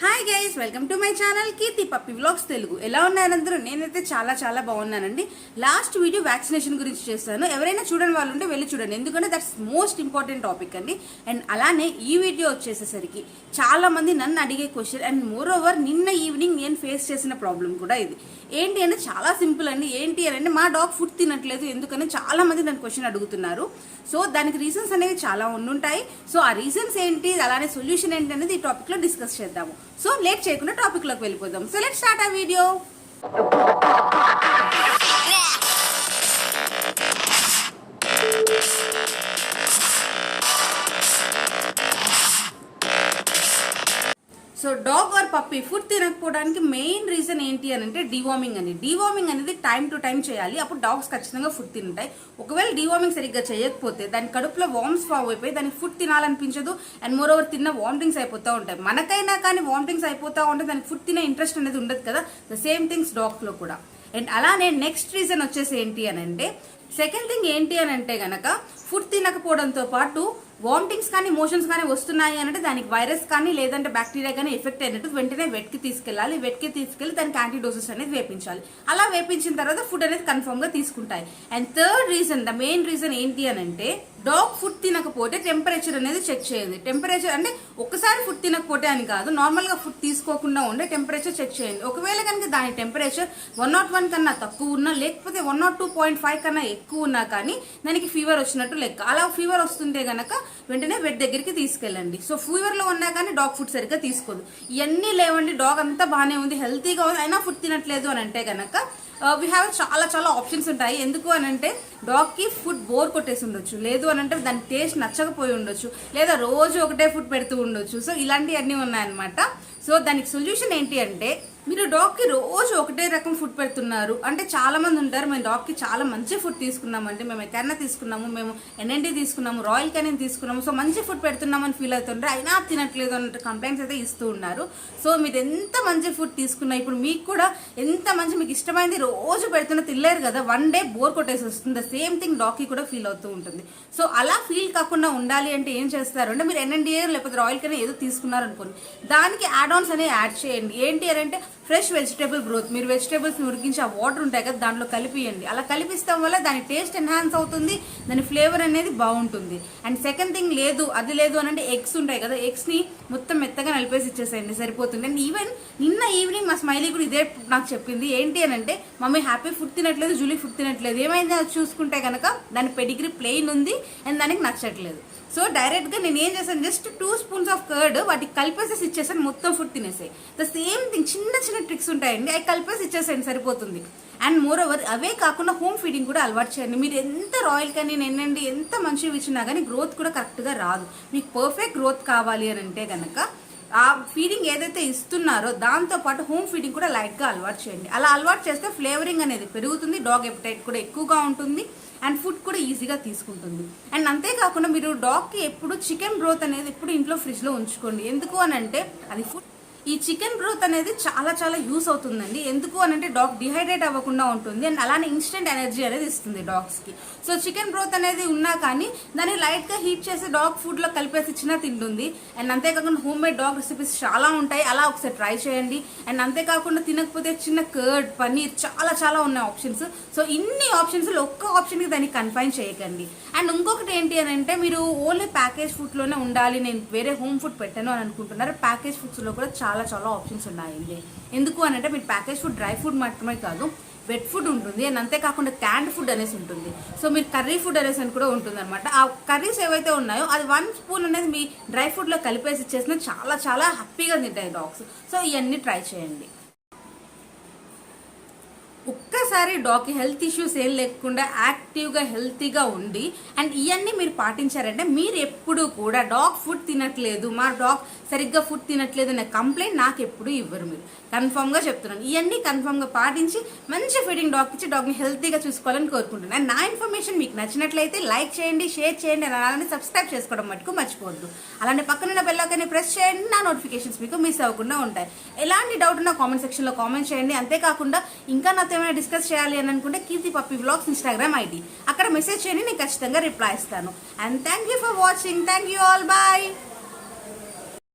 Hi guys, welcome to my channel Keerthi Pappi vlogs Telugu. ఎలా ఉన్నారు అందరూ? నేనైతే చాలా బాగున్నానండి. లాస్ట్ వీడియో వ్యాక్సినేషన్ గురించి చేస్తాను. ఎవరైనా చూడని వాళ్ళు ఉంటే వెళ్ళి చూడండి, ఎందుకంటే దట్స్ మోస్ట్ ఇంపార్టెంట్ టాపిక్ అండి. అండ్ అలానే ఈ వీడియో వచ్చేసేసరికి చాలా మంది నన్ను అడిగే క్వశ్చన్, అండ్ మోర్ ఓవర్ నిన్న ఈవినింగ్ నేను ఫేస్ చేసిన ప్రాబ్లం కూడా ఇది. ఏంటి అంటే చాలా సింపుల్ అండి. ఏంటి అని మా డాగ్ ఫుడ్ తినట్లేదు ఎందుకని చాలా మంది నన్ను క్వశ్చన్ అడుగుతున్నారు. సో దానికి రీజన్స్ అనేవి చాలా ఉండుంటాయి. సో ఆ రీజన్స్ ఏంటి, అలానే సొల్యూషన్ ఏంటి అనేది ఈ టాపిక్ లో డిస్కస్ చేద్దాము. సో లేట్ చేయకుండా టాపిక్ లోకి వెళ్ళిపోదాం. So let's start uh video. So dog or puppy food తినకపోవడానికి మెయిన్ రీజన్ ఏంటి అని అంటే డీవార్మింగ్ అని. డీవార్మింగ్ అనేది టైం టు టైం చేయాలి, అప్పుడు డాగ్స్ ఖచ్చితంగా ఫుడ్ తింటాయి. ఒకవేళ డీవార్మింగ్ సరిగ్గా చేయకపోతే దాని కడుపులో వామ్స్ ఫామ్ అయిపోయి దానికి ఫుడ్ తినాలనిపించదు. అండ్ మోర్ ఓవర్ తిన్న వామిటింగ్స్ అయిపోతూ ఉంటాయి. మనకైనా కానీ వామిటింగ్స్ అయిపోతూ ఉంటే దానికి ఫుడ్ తినే ఇంట్రెస్ట్ అనేది ఉండదు కదా. ద సేమ్ థింగ్స్ డాగ్స్ లో కూడా. అండ్ అలానే నెక్స్ట్ రీజన్ వచ్చేసి ఏంటి అని అంటే, సెకండ్ థింగ్ ఏంటి అని అంటే గనక ఫుడ్ తినకపోవడంతో పాటు వామిటింగ్స్ కానీ మోషన్స్ కానీ వస్తున్నాయి అంటే దానికి వైరస్ కానీ లేదంటే బ్యాక్టీరియా కానీ ఎఫెక్ట్ అయినట్టు వెంటనే వెట్కి తీసుకెళ్ళాలి. వెట్కి తీసుకెళ్లి దానికి యాంటీడోసెస్ అనేది వేపించాలి. అలా వేపించిన తర్వాత ఫుడ్ అనేది కన్ఫర్మ్ గా తీసుకుంటాయి. And third reason, the main reason ఏంటి అని అంటే, డాగ్ ఫుడ్ తినకపోతే టెంపరేచర్ అనేది చెక్ చేయండి. టెంపరేచర్ అంటే ఒక్కసారి ఫుడ్ తినకపోతే అని కాదు, నార్మల్ గా ఫుడ్ తీసుకోకుండా ఉండే టెంపరేచర్ చెక్ చేయండి. ఒకవేళ కనుక దాని టెంపరేచర్ 101 కన్నా తక్కువ ఉన్నా, లేకపోతే 102.5 కన్నా ఎక్కువ ఉన్నా కానీ దానికి ఫీవర్ వచ్చినట్టు లెక్క. అలా ఫీవర్ వస్తుంటే గనక వెంటనే వెట్ దగ్గరికి తీసుకెళ్ళండి. సో ఫీవర్ లో ఉన్నా కానీ డాగ్ ఫుడ్ సరిగ్గా తీసుకోదు. ఇవన్నీ లేవండి, డాగ్ అంతా బాగానే ఉంది, హెల్తీగా ఉంది, అయినా ఫుడ్ తినట్లేదు అని అంటే గనక వీ హ్యావ్ చాలా ఆప్షన్స్ ఉంటాయి. ఎందుకు అని అంటే, డాగ్ కి ఫుడ్ బోర్ కొట్టేసి ఉండొచ్చు, లేదు అని అంటే దాని టేస్ట్ నచ్చకపోయి ఉండొచ్చు, లేదా రోజు ఒకటే ఫుడ్ పెడుతూ ఉండొచ్చు. సో ఇలాంటివన్నీ ఉన్నాయన్నమాట. సో దానికి సొల్యూషన్ ఏంటి అంటే, మీరు డాగ్ కి రోజు ఒకటే రకం ఫుడ్ పెడుతున్నారు అంటే, చాలా మంది ఉంటారు మేము డాగ్ కి చాలా మంచి ఫుడ్ తీసుకున్నామంటే, మేము ఎక్కడన్నా తీసుకున్నాము, మేము ఎన్ఎన్డి తీసుకున్నాము, రాయల్ కెనిన్ తీసుకున్నాము, సో మంచి ఫుడ్ పెడుతున్నామని ఫీల్ అవుతుంటారు, అయినా తినట్లేదు అన్నట్టు కంప్లైంట్స్ అయితే ఇస్తూ ఉన్నారు. సో మీరు ఎంత మంచి ఫుడ్ తీసుకున్నా, ఇప్పుడు మీకు కూడా ఎంత మంచి మీకు ఇష్టమైనది రోజు పెడుతున్నా తినలేరు కదా, వన్ డే బోర్ కొట్టేసి వస్తుంది. సేమ్ థింగ్ డాగ్ కి కూడా ఫీల్ అవుతూ ఉంటుంది. సో అలా ఫీల్ కాకుండా ఉండాలి అంటే ఏం చేస్తారు అంటే, మీరు ఎన్ఎన్డిఏ లేకపోతే రాయల్ కెనిన్ ఏదో తీసుకున్నారు అనుకోండి, దానికి యాడ్ ఆన్స్ అనేవి యాడ్ చేయండి. ఏంటి అని అంటే, ఫ్రెష్ వెజిటేబుల్ బ్రోత్, మీరు వెజిటేబుల్స్ ఉడికించి ఆ వాటర్ ఉంటాయి కదా దాంట్లో కలిపియండి. అలా కలిపిస్తాం వల్ల దాని టేస్ట్ ఎన్హాన్స్ అవుతుంది, దాని ఫ్లేవర్ అనేది బాగుంటుంది. అండ్ సెకండ్ థింగ్, లేదు అది లేదు అని అంటే ఎగ్స్ ఉంటాయి కదా, ఎగ్స్ ని మొత్తం మెత్తగా నలిపేసి ఇచ్చేసేయండి, సరిపోతుంది. అండ్ ఈవెన్ నిన్న ఈవినింగ్ మా స్మైలీ కూడా ఇదే నాకు చెప్పింది. ఏంటి అని అంటే, మమ్మీ హ్యాపీ ఫుడ్ తినట్లేదు, జూలీ ఫుడ్ తినట్లేదు, ఏమైంది అది చూసుకుంటే కనుక దాని పెడిగ్రీ ప్లెయిన్ ఉంది అండ్ దానికి నచ్చట్లేదు. సో డైరెక్ట్ గా నేను ఏం చేశాను, జస్ట్ 2 స్పూన్స్ ఆఫ్ కర్డ్ వాటికి కలిపేసి ఇచ్చేసాను, మొత్తం ఫుడ్ తినేసాయి. ద సేమ్ థింగ్, చిన్న ట్రిక్స్ ఉంటాయండి, అవి కలిపేసి ఇచ్చేసాను, సరిపోతుంది. అండ్ మోర్ ఓవర్ అవే కాకుండా హోమ్ ఫీడింగ్ కూడా అలవాటు చేయండి. మీరు ఎంత రాయల్ కానీ ఎన్నండి ఎంత మంచివి ఇచ్చినా కానీ గ్రోత్ కూడా కరెక్ట్ గా రాదు. మీకు పర్ఫెక్ట్ గ్రోత్ కావాలి అని అంటే కనుక ఆ ఫీడింగ్ ఏదైతే ఇస్తున్నారో దాంతో పాటు హోమ్ ఫీడింగ్ కూడా లైట్ గా అలవాటు చేయండి. అలా అలవాటు చేస్తే ఫ్లేవరింగ్ అనేది పెరుగుతుంది, డాగ్ ఎపిటైట్ కూడా ఎక్కువగా ఉంటుంది, అండ్ ఫుడ్ కూడా ఈజీగా తీసుకుంటుంది. అండ్ అంతేకాకుండా మీరు డాగ్ కి ఎప్పుడు చికెన్ బ్రోత్ అనేది ఎప్పుడు ఇంట్లో ఫ్రిడ్జ్ లో ఉంచుకోండి. ఎందుకు అని అంటే, అది ఫుడ్ ఈ చికెన్ బ్రోత్ అనేది చాలా యూస్ అవుతుందండి. ఎందుకు అని అంటే, డాగ్ డిహైడ్రేట్ అవ్వకుండా ఉంటుంది, అండ్ అలానే ఇన్స్టెంట్ ఎనర్జీ అనేది ఇస్తుంది డాగ్స్ కి. సో చికెన్ బ్రోత్ అనేది ఉన్నా కానీ దాన్ని లైట్ గా హీట్ చేసి డాగ్ ఫుడ్ లో కలిపేసి ఇచ్చినా తింటుంది. అండ్ అంతేకాకుండా హోమ్ మేడ్ డాగ్ రెసిపీస్ చాలా ఉంటాయి, అలా ఒకసారి ట్రై చేయండి. అండ్ అంతేకాకుండా తినకపోతే చిన్న కర్డ్, పన్నీర్ చాలా ఉన్నాయి ఆప్షన్స్. సో ఇన్ని ఆప్షన్స్ లో ఒక్క ఆప్షన్ కి దాన్ని కన్ఫైన్ చేయకండి. అండ్ ఇంకొకటి ఏంటి అని అంటే, మీరు ఓన్లీ ప్యాకేజ్ ఫుడ్ లోనే ఉండాలి, నేను వేరే హోమ్ ఫుడ్ పెట్టాను అని అనుకుంటున్నారు. ప్యాకేజ్ ఫుడ్స్ లో కూడా చాలా ఆప్షన్స్ ఉన్నాయండి. ఎందుకు అని అంటే, మీరు ప్యాకేజ్ ఫుడ్ డ్రై ఫుడ్ మాత్రమే కాదు, వెట్ ఫుడ్ ఉంటుంది, అండ్ అంతేకాకుండా క్యాండ్ ఫుడ్ అనేసి ఉంటుంది. సో మీరు కర్రీ ఫుడ్ అనేసి అని కూడా ఉంటుంది అనమాట. ఆ కర్రీస్ ఏవైతే ఉన్నాయో అది 1 స్పూన్ అనేది మీ డ్రై ఫుడ్ లో కలిపేసి ఇచ్చేసిన చాలా హ్యాపీగా తింటాయి డాగ్స్. సో ఇవన్నీ ట్రై చేయండి. ఒక్కసారి డాగ్కి హెల్త్ ఇష్యూస్ ఏం లేకుండా యాక్టివ్గా హెల్తీగా ఉండి, అండ్ ఇవన్నీ మీరు పాటించారంటే, మీరు ఎప్పుడు కూడా డాగ్ ఫుడ్ తినట్లేదు, మా డాగ్ సరిగ్గా ఫుడ్ తినట్లేదు అనే కంప్లైంట్ నాకు ఎప్పుడు ఇవ్వరు. మీరు కన్ఫర్మ్ గా చెప్తున్నాను, ఇవన్నీ కన్ఫర్మ్ గా పాటించి మంచి ఫీడింగ్ డాగ్ ఇచ్చి డాగ్ని హెల్తీగా చూసుకోవాలని కోరుకుంటున్నాను. అండ్ నా ఇన్ఫర్మేషన్ మీకు నచ్చినట్లయితే లైక్ చేయండి, షేర్ చేయండి, అలానే సబ్స్క్రైబ్ చేసుకోవడం మటుకు మర్చిపోవద్దు. అలానే పక్కన బెల్ ఐకాన్ని ప్రెస్ చేయండి, నా నోటిఫికేషన్స్ మీకు మిస్ అవ్వకుండా ఉంటాయి. ఎలాంటి డౌట్ ఉన్నా కామెంట్ సెక్షన్ లో కామెంట్ చేయండి. అంతేకాకుండా ఇంకా నాతో ఏమైనా డిస్కస్ చేయాలి అని అనుకుంటే Keerthi Pappi vlogs Instagram ID, అక్కడ మెసేజ్ చేయండి, నేను ఖచ్చితంగా రిప్లై ఇస్తాను. And thank you for watching. Thank you all, bye.